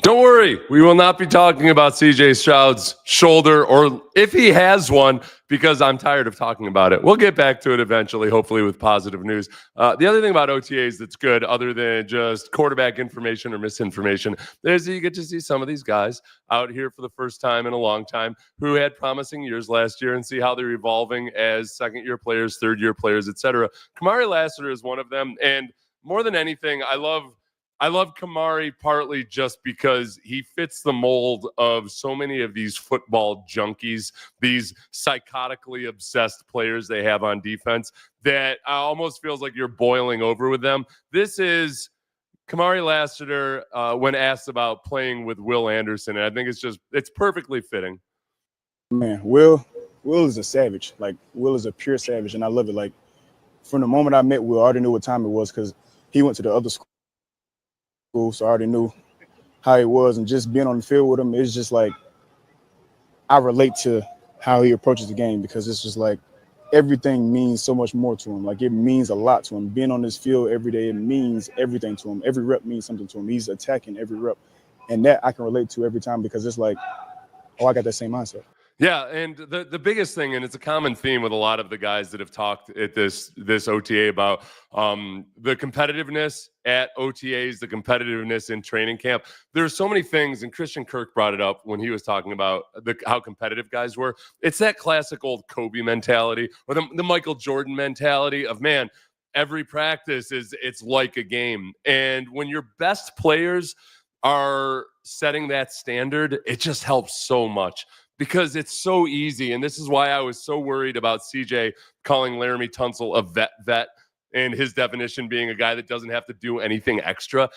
Don't worry, we will not be talking about CJ Stroud's shoulder, or if he has one, because I'm tired of talking about it. We'll get back to it eventually, hopefully with positive news. The other thing about OTAs that's good, other than just quarterback information or misinformation, is you get to see some of these guys out here for the first time in a long time who had promising years last year and see how they're evolving as second-year players, third-year players, etc. Kamari Lassiter is one of them, and more than anything, I love Kamari partly just because he fits the mold of so many of these football junkies, these psychotically obsessed players they have on defense, that almost feels like you're boiling over with them. This is Kamari Lassiter when asked about playing with Will Anderson, and I think it's perfectly fitting. Man, Will is a savage. Like, Will is a pure savage, and I love it. Like, from the moment I met Will, I already knew what time it was because he went to the other school. So I already knew how he was, and just being on the field with him, it's just like I relate to how he approaches the game, because it's just like everything means so much more to him. Like, it means a lot to him. Being on this field every day, it means everything to him. Every rep means something to him. He's attacking every rep, and that I can relate to every time, because it's like, oh, I got that same mindset. Yeah, and the biggest thing, and it's a common theme with a lot of the guys that have talked at this OTA about the competitiveness at OTAs, the competitiveness in training camp. There's so many things, and Christian Kirk brought it up when he was talking about how competitive guys were. It's that classic old Kobe mentality, or the Michael Jordan mentality of, man, every practice it's like a game. And when your best players are setting that standard, it just helps so much. Because it's so easy, and this is why I was so worried about CJ calling Laramie Tunsil a vet, and his definition being a guy that doesn't have to do anything extra.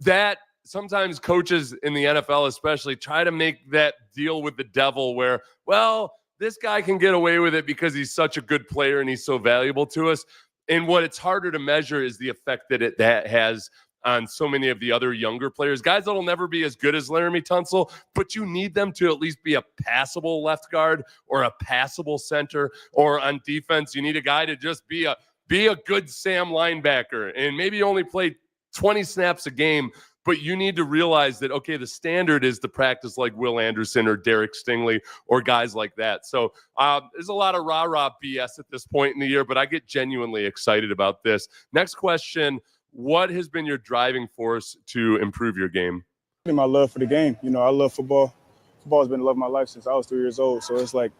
That sometimes coaches in the NFL especially try to make that deal with the devil where, well, this guy can get away with it because he's such a good player and he's so valuable to us. And what it's harder to measure is the effect that has on so many of the other younger players, guys that'll never be as good as Laramie Tunsil, but you need them to at least be a passable left guard or a passable center, or on defense, you need a guy to just be a good Sam linebacker and maybe only play 20 snaps a game, but you need to realize that, okay, the standard is to practice like Will Anderson or Derek Stingley or guys like that. So there's a lot of rah-rah BS at this point in the year, but I get genuinely excited about this. Next question. What has been your driving force to improve your game? My love for the game. You know, I love football. Football has been the love of my life since I was 3 years old. So it's like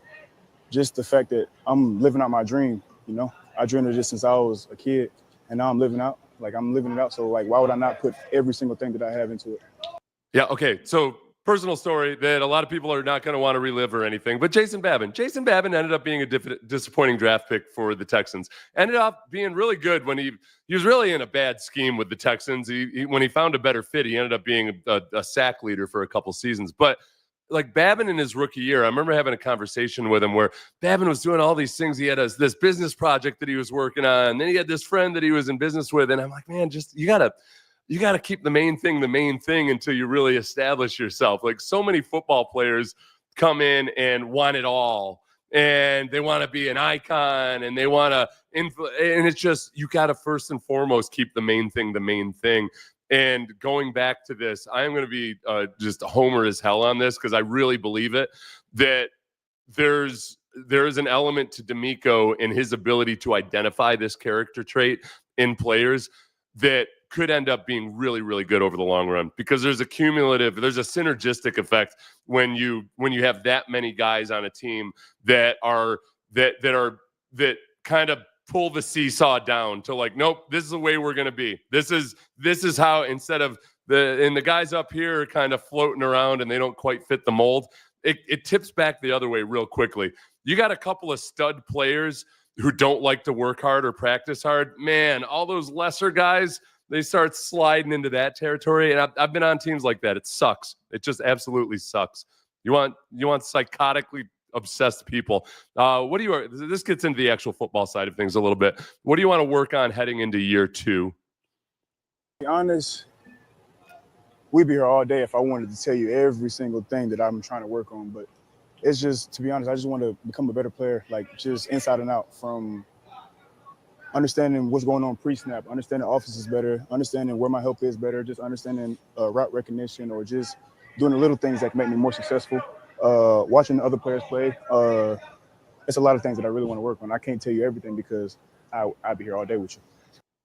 just the fact that I'm living out my dream. You know, I dreamed of this since I was a kid, and now I'm living it out. So, like, why would I not put every single thing that I have into it? Yeah, okay. So, personal story that a lot of people are not going to want to relive or anything, but Jason Babin ended up being a disappointing draft pick for the Texans. Ended up being really good when he was really in a bad scheme with the Texans. When he found a better fit, he ended up being a sack leader for a couple seasons. But like Babin in his rookie year, I remember having a conversation with him where Babin was doing all these things. He had this business project that he was working on. Then he had this friend that he was in business with. And I'm like, man, just you got to keep the main thing until you really establish yourself. Like, so many football players come in and want it all, and they want to be an icon, and they want to and it's just, you got to first and foremost keep the main thing. And going back to this, I am going to be just a homer as hell on this, because I really believe it, that there is an element to D'Amico in his ability to identify this character trait in players that could end up being really, really good over the long run, because there's a synergistic effect when you have that many guys on a team that kind of pull the seesaw down to, like, nope, this is the way we're going to be. This is how, instead of the guys up here are kind of floating around and they don't quite fit the mold, it tips back the other way real quickly. You got a couple of stud players who don't like to work hard or practice hard, man, all those lesser guys, they start sliding into that territory. And I've been on teams like that. It sucks. It just absolutely sucks. You want psychotically obsessed people. This gets into the actual football side of things a little bit. What do you want to work on heading into year 2? To be honest, we'd be here all day if I wanted to tell you every single thing that I'm trying to work on. But it's just, to be honest, I just want to become a better player, like just inside and out, from understanding what's going on pre-snap, understanding offenses better, understanding where my help is better, just understanding route recognition, or just doing the little things that can make me more successful. Watching the other players play. It's a lot of things that I really want to work on. I can't tell you everything because I'll be here all day with you.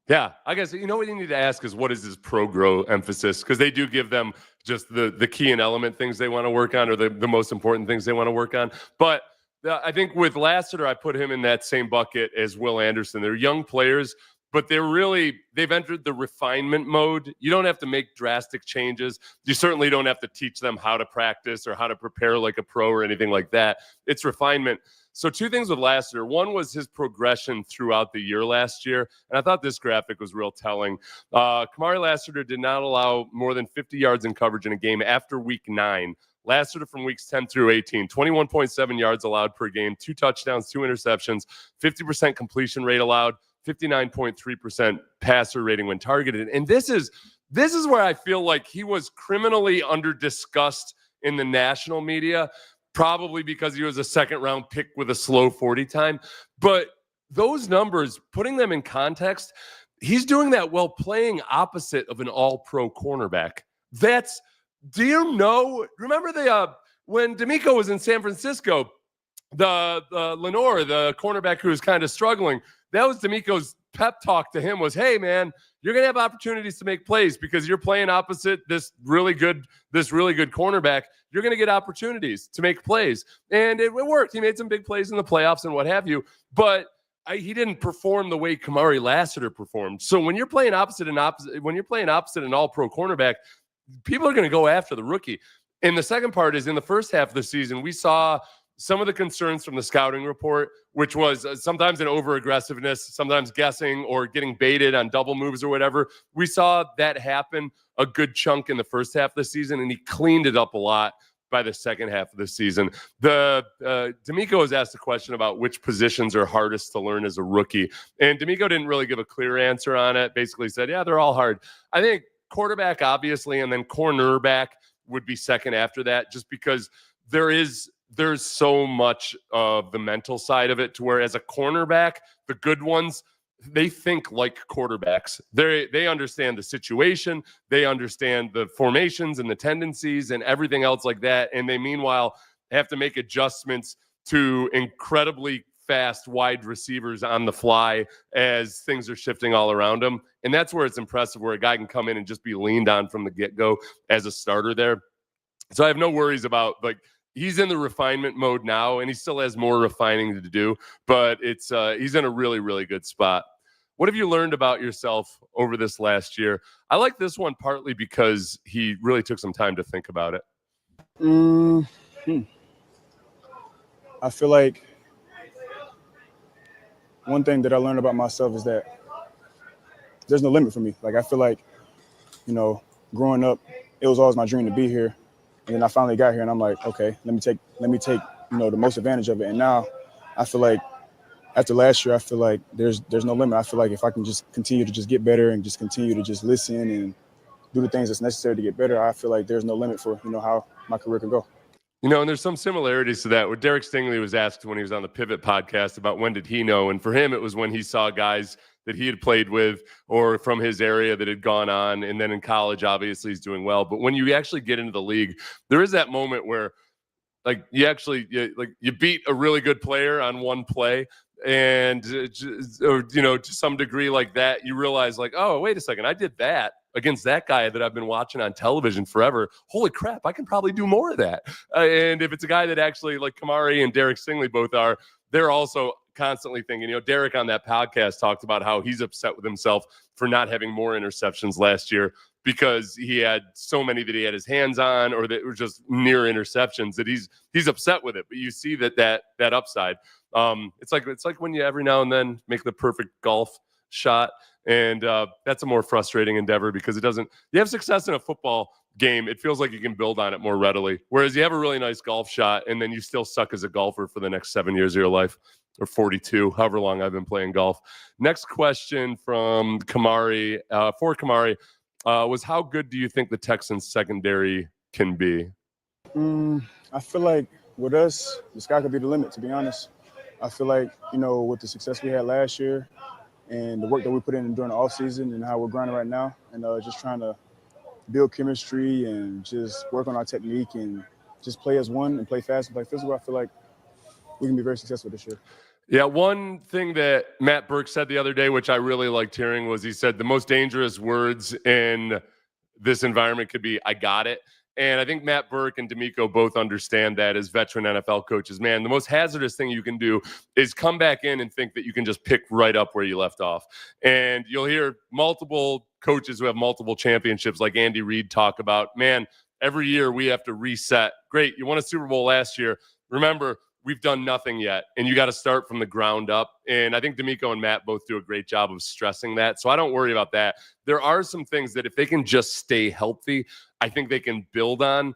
Yeah, I guess you know what you need to ask is what is his pro-grow emphasis? Because they do give them just the key and element things they want to work on, or the most important things they want to work on. But I think with Lassiter, I put him in that same bucket as Will Anderson. They're young players, but they've entered the refinement mode. You don't have to make drastic changes. You certainly don't have to teach them how to practice or how to prepare like a pro or anything like that. It's refinement. So two things with Lassiter. One was his progression throughout the year last year, and I thought this graphic was real telling. Kamari Lassiter did not allow more than 50 yards in coverage in a game after week 9. Lassiter from weeks 10 through 18, 21.7 yards allowed per game, 2 touchdowns, 2 interceptions, 50% completion rate allowed, 59.3% passer rating when targeted. And this is where I feel like he was criminally under-discussed in the national media, probably because he was a second-round pick with a slow 40 time. But those numbers, putting them in context, he's doing that while playing opposite of an all-pro cornerback. Do you know, remember when D'Amico was in San Francisco, the Lenore, the cornerback who was kind of struggling, that was D'Amico's pep talk to him was, hey, man, you're going to have opportunities to make plays because you're playing opposite this really good cornerback. You're going to get opportunities to make plays. And it worked. He made some big plays in the playoffs and what have you. But he didn't perform the way Kamari Lassiter performed. So when you're playing opposite an all-pro cornerback, people are going to go after the rookie. And the second part is in the first half of the season, we saw some of the concerns from the scouting report, which was sometimes an over-aggressiveness, sometimes guessing or getting baited on double moves or whatever. We saw that happen a good chunk in the first half of the season, and he cleaned it up a lot by the second half of the season. D'Amico was asked a question about which positions are hardest to learn as a rookie, and D'Amico didn't really give a clear answer on it. Basically said, yeah, they're all hard. I think quarterback, obviously, and then cornerback would be second after that, just because there's so much of the mental side of it to where as a cornerback, the good ones, they think like quarterbacks. They understand the situation. They understand the formations and the tendencies and everything else like that. And they, meanwhile, have to make adjustments to incredibly fast wide receivers on the fly as things are shifting all around them. And that's where it's impressive, where a guy can come in and just be leaned on from the get-go as a starter there. So I have no worries about, like, he's in the refinement mode now, and he still has more refining to do, but he's in a really, really good spot. What have you learned about yourself over this last year? I like this one partly because he really took some time to think about it. I feel like one thing that I learned about myself is that there's no limit for me. Like, I feel like, growing up, it was always my dream to be here. And then I finally got here, and I'm like, okay, let me take, the most advantage of it. And now I feel like after last year, I feel like there's no limit. I feel like if I can just continue to just get better and just continue to just listen and do the things that's necessary to get better, I feel like there's no limit for, how my career can go. And there's some similarities to that. What Derek Stingley was asked when he was on the Pivot podcast about when did he know, and for him, it was when he saw guys that he had played with or from his area that had gone on. And then in college, obviously, he's doing well. But when you actually get into the league, there is that moment where, like, you beat a really good player on one play, and to some degree like that, you realize, like, oh, wait a second, I did that against that guy that I've been watching on television forever. Holy crap, I can probably do more of that. And if it's a guy that actually, like Kamari and Derek Stingley both are, they're also constantly thinking, Derek on that podcast talked about how he's upset with himself for not having more interceptions last year because he had so many that he had his hands on or that were just near interceptions that he's upset with it. But you see that upside. It's like when you every now and then make the perfect golf shot, and that's a more frustrating endeavor because you have success in a football game, it feels like you can build on it more readily. Whereas you have a really nice golf shot and then you still suck as a golfer for the next 7 years of your life, or 42, however long I've been playing golf. Next question from Kamari, for Kamari, was how good do you think the Texans secondary can be? I feel like with us, the sky could be the limit, to be honest. I feel like, with the success we had last year and the work that we put in during the offseason and how we're grinding right now and just trying to build chemistry and just work on our technique and just play as one and play fast and play physical, I feel like we can be very successful this year. Yeah, one thing that Matt Burke said the other day, which I really liked hearing, was he said the most dangerous words in this environment could be, I got it. And I think Matt Burke and D'Amico both understand that as veteran NFL coaches. Man, the most hazardous thing you can do is come back in and think that you can just pick right up where you left off. And you'll hear multiple coaches who have multiple championships like Andy Reid talk about, man, every year we have to reset. Great, you won a Super Bowl last year. Remember, we've done nothing yet, and you got to start from the ground up. And I think D'Amico and Matt both do a great job of stressing that. So I don't worry about that. There are some things that if they can just stay healthy, I think they can build on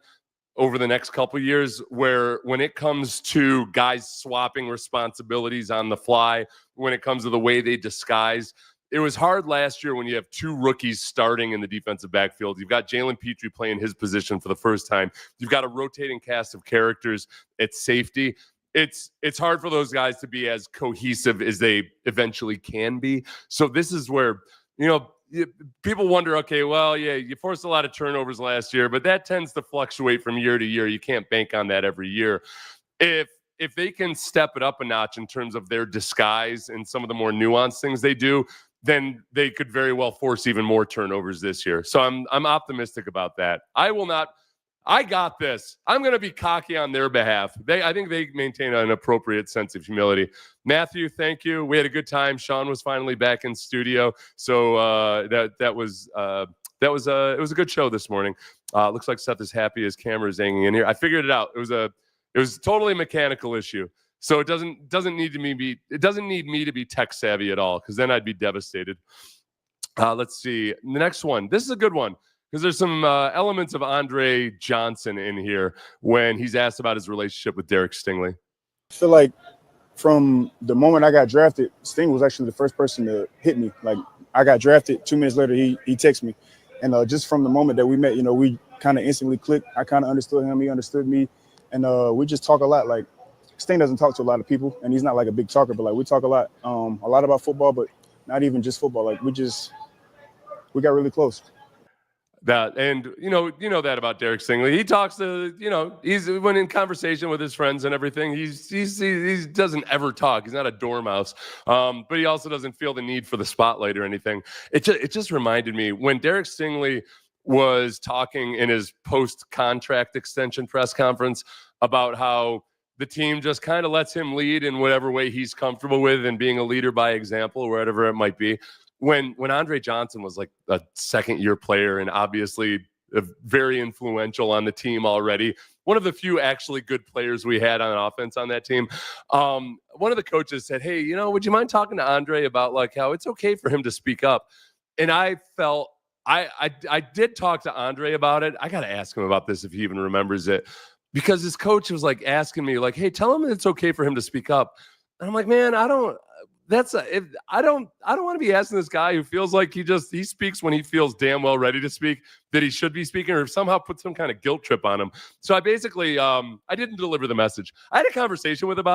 over the next couple of years, where when it comes to guys swapping responsibilities on the fly, when it comes to the way they disguise, it was hard last year when you have two rookies starting in the defensive backfield. You've got Jalen Petrie playing his position for the first time. You've got a rotating cast of characters at safety. It's hard for those guys to be as cohesive as they eventually can be. So this is where, people wonder, okay, well, yeah, you forced a lot of turnovers last year, but that tends to fluctuate from year to year. You can't bank on that every year. If they can step it up a notch in terms of their disguise and some of the more nuanced things they do, then they could very well force even more turnovers this year. So I'm optimistic about that. I got this. I'm going to be cocky on their behalf. I think they maintain an appropriate sense of humility. Matthew, thank you. We had a good time. Sean was finally back in studio, so it was a good show this morning. Looks like Seth is happy his camera is hanging in here. I figured it out. It was totally a mechanical issue, so it doesn't need me to be tech savvy at all, because then I'd be devastated. Let's see the next one. This is a good one, because there's some elements of Andre Johnson in here when he's asked about his relationship with Derek Stingley. I feel like from the moment I got drafted, Sting was actually the first person to hit me. Like, I got drafted, 2 minutes later, he texted me. And just from the moment that we met, we kind of instantly clicked. I kind of understood him. He understood me. And we just talk a lot. Like, Sting doesn't talk to a lot of people, and he's not like a big talker, but like we talk a lot about football, but not even just football. Like, we got really close. That, and you know that about Derek Stingley. He talks to, he's when in conversation with his friends and everything. He doesn't ever talk. He's not a dormouse, but he also doesn't feel the need for the spotlight or anything. It just reminded me when Derek Stingley was talking in his post-contract extension press conference about how the team just kind of lets him lead in whatever way he's comfortable with, and being a leader by example or whatever it might be. When Andre Johnson was like a second-year player and obviously very influential on the team already, one of the few actually good players we had on offense on that team, one of the coaches said, hey, would you mind talking to Andre about like how it's okay for him to speak up? And I felt I did talk to Andre about it. I got to ask him about this if he even remembers it, because his coach was like asking me like, hey, tell him it's okay for him to speak up. And I'm like, man, I don't want to be asking this guy who feels like he speaks when he feels damn well ready to speak, that he should be speaking, or somehow put some kind of guilt trip on him. So I basically, I didn't deliver the message. I had a conversation with him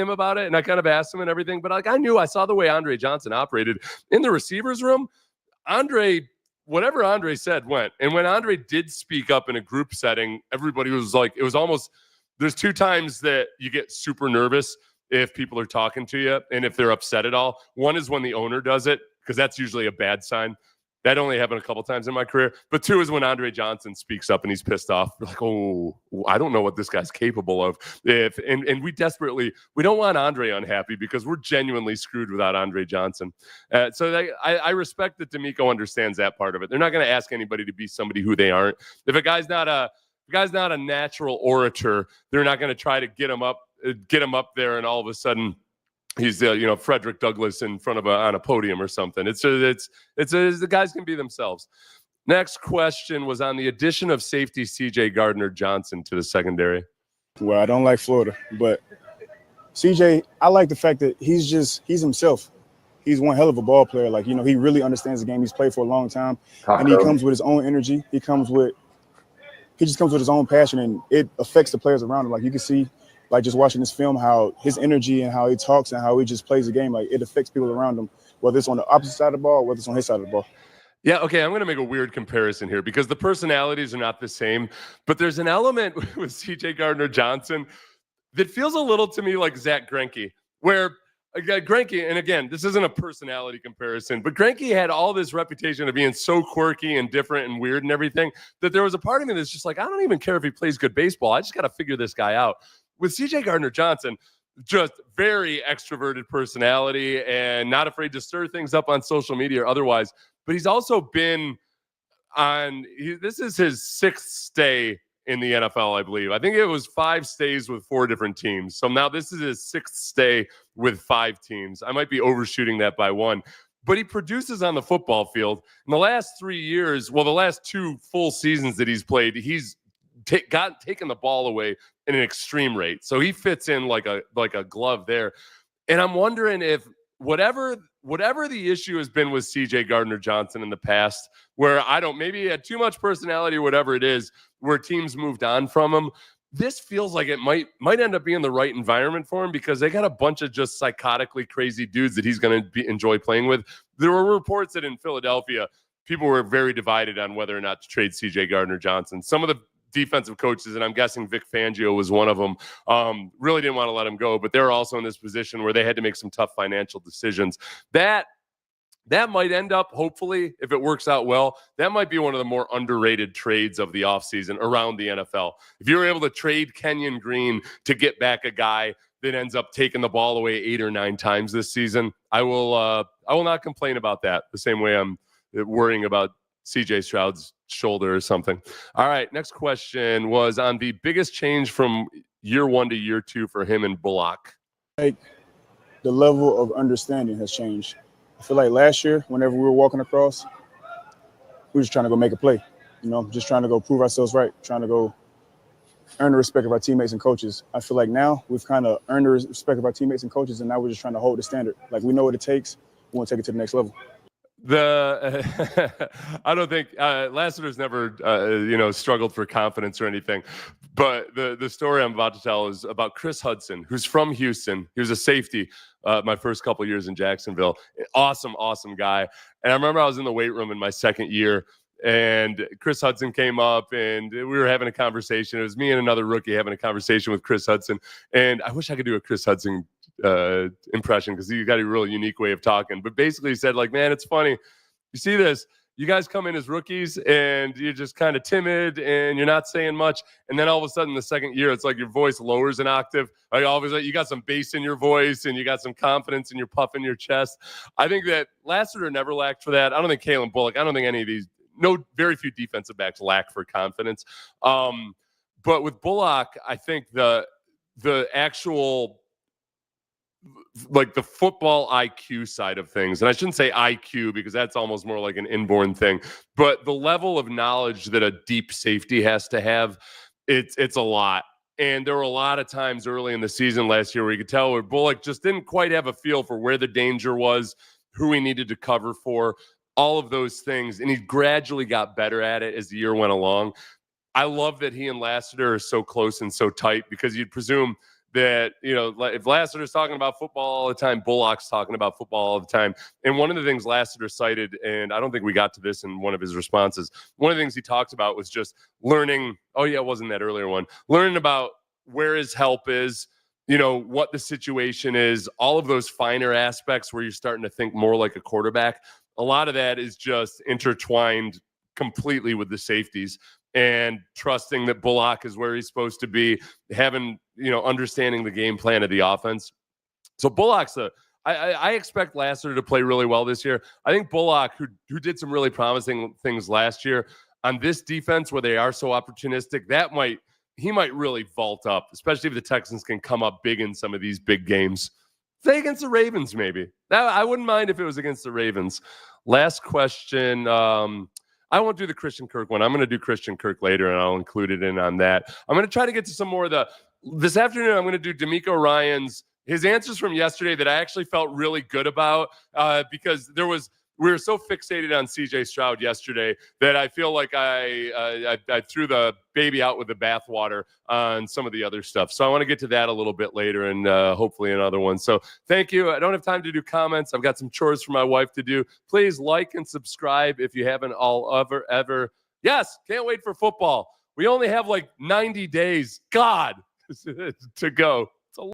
about it, and I kind of asked him and everything, but like I saw the way Andre Johnson operated in the receivers room. Whatever Andre said went. And when Andre did speak up in a group setting, everybody was like, it was almost, there's 2 times that you get super nervous if people are talking to you and if they're upset at all. One is when the owner does it, because that's usually a bad sign. That only happened a couple times in my career. But 2 is when Andre Johnson speaks up and he's pissed off. We're like, oh, I don't know what this guy's capable of. And we don't want Andre unhappy, because we're genuinely screwed without Andre Johnson. So I respect that D'Amico understands that part of it. They're not going to ask anybody to be somebody who they aren't. If a guy's not a natural orator, they're not going to try to get him up there and all of a sudden he's Frederick Douglass in front of on a podium or something. It's the guys can be themselves. Next question was on the addition of safety CJ Gardner Johnson to the secondary. Well, I don't like Florida, but CJ, I like the fact that he's himself. He's one hell of a ball player. Like, he really understands the game. He's played for a long time, and he comes with his own energy. He just comes with his own passion, and it affects the players around him. Like, you can see, like, just watching this film, how his energy and how he talks and how he just plays the game, like, it affects people around him, whether it's on the opposite side of the ball or whether it's on his side of the ball. Yeah, okay, I'm going to make a weird comparison here because the personalities are not the same, but there's an element with CJ Gardner-Johnson that feels a little to me like Zach Greinke, where Greinke, and again, this isn't a personality comparison, but Greinke had all this reputation of being so quirky and different and weird and everything that there was a part of me that's just like, I don't even care if he plays good baseball. I just got to figure this guy out. With CJ Gardner-Johnson, just very extroverted personality and not afraid to stir things up on social media or otherwise. But he's also been this is his sixth stay in the NFL, I believe. I think it was 5 stays with 4 different teams. So now this is his 6th stay with 5 teams. I might be overshooting that by 1. But he produces on the football field. In the last 3 years, the last 2 full seasons that he's played, he's taken the ball away in an extreme rate. So he fits in like a glove there. And I'm wondering if whatever the issue has been with CJ Gardner-Johnson in the past, where maybe he had too much personality or whatever it is, where teams moved on from him, this feels like it might end up being the right environment for him because they got a bunch of just psychotically crazy dudes that he's going to enjoy playing with. There were reports that in Philadelphia, people were very divided on whether or not to trade CJ Gardner-Johnson. Some of the defensive coaches, and I'm guessing Vic Fangio was one of them, really didn't want to let him go, but they're also in this position where they had to make some tough financial decisions. That might end up, hopefully, if it works out well, that might be one of the more underrated trades of the offseason around the NFL. If you're able to trade Kenyon Green to get back a guy that ends up taking the ball away 8 or 9 times this season, I will not complain about that the same way I'm worrying about CJ Stroud's shoulder or something. All right, next question was on the biggest change from year 1 to year 2 for him and Bullock. Like, the level of understanding has changed. I feel like last year, whenever we were walking across, we were just trying to go make a play, just trying to go prove ourselves right, trying to go earn the respect of our teammates and coaches. I feel like now we've kind of earned the respect of our teammates and coaches, and now we're just trying to hold the standard. Like, we know what it takes. We want to take it to the next level. I don't think Lassiter's never struggled for confidence or anything, but the story I'm about to tell is about Chris Hudson, who's from Houston. He was a safety my first couple years in Jacksonville. Awesome guy. And I remember I was in the weight room in my second year, and Chris Hudson came up, and we were having a conversation. It was me and another rookie having a conversation with Chris Hudson, and I wish I could do a Chris Hudson impression because he got a really unique way of talking. But basically he said, like, man, it's funny. You see this, you guys come in as rookies and you're just kind of timid and you're not saying much. And then all of a sudden the second year, it's like your voice lowers an octave. Like all of a sudden you got some bass in your voice and you got some confidence and you're puffing your chest. I think that Lassiter never lacked for that. I don't think Kalen Bullock, I don't think any of these, very few defensive backs lack for confidence. But with Bullock, I think the actual, like the football IQ side of things, and I shouldn't say IQ because that's almost more like an inborn thing, but the level of knowledge that a deep safety has to have, it's a lot. And there were a lot of times early in the season last year where you could tell where Bullock just didn't quite have a feel for where the danger was, who he needed to cover for, all of those things. And he gradually got better at it as the year went along. I love that he and Lassiter are so close and so tight because you'd presume that, if Lassiter's talking about football all the time, Bullock's talking about football all the time. And one of the things Lassiter cited, and I don't think we got to this in one of his responses, one of the things he talked about was just learning. Oh, yeah, it wasn't that earlier one. Learning about where his help is, what the situation is, all of those finer aspects where you're starting to think more like a quarterback. A lot of that is just intertwined completely with the safeties and trusting that Bullock is where he's supposed to be, having, understanding the game plan of the offense. So Bullock's I expect Lassiter to play really well this year. I think Bullock, who did some really promising things last year on this defense where they are so opportunistic, he might really vault up, especially if the Texans can come up big in some of these big games. Say against the Ravens, maybe. I wouldn't mind if it was against the Ravens. Last question. I won't do the Christian Kirk one. I'm going to do Christian Kirk later, and I'll include it in on that. I'm going to try to get to some more of this afternoon, I'm going to do D'Amico Ryan's, his answers from yesterday that I actually felt really good about because we were so fixated on CJ Stroud yesterday that I feel like I threw the baby out with the bathwater on some of the other stuff. So I want to get to that a little bit later and hopefully another one. So thank you. I don't have time to do comments. I've got some chores for my wife to do. Please like and subscribe if you haven't ever. Yes, can't wait for football. We only have like 90 days, God, to go.